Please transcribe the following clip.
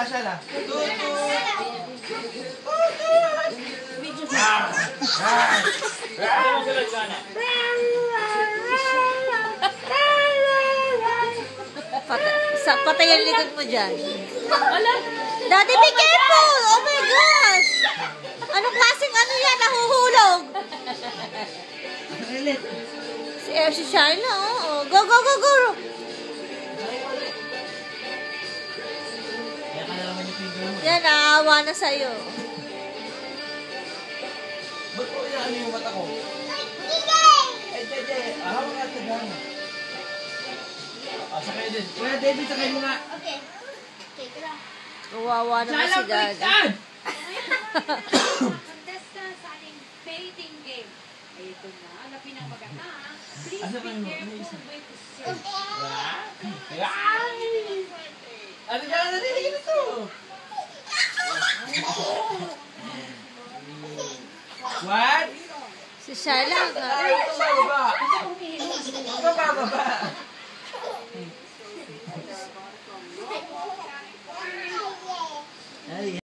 Shala. Tutut. Patay ang likod mo dyan. Daddy, be careful! Oh my gosh! Anong klaseng ano yan? Nahuhulog! Si Sharla, oh. Go, go, go, go! Yan, naawa na sa'yo. Ba't po yan yung mata ko? Ay, Dede. Hawak nga ito dyan. Sakay din. Kuya David, sakay mo nga. Okay. Okay, tara. Kawawa naman si Daddy. Contestants sa ating painting game. Ay, ito na. Hanapin ang maganda. Please be careful with Ano dyan? Ano dyan ito? What? Si Sharla, Ay, ito ba? Ito ba?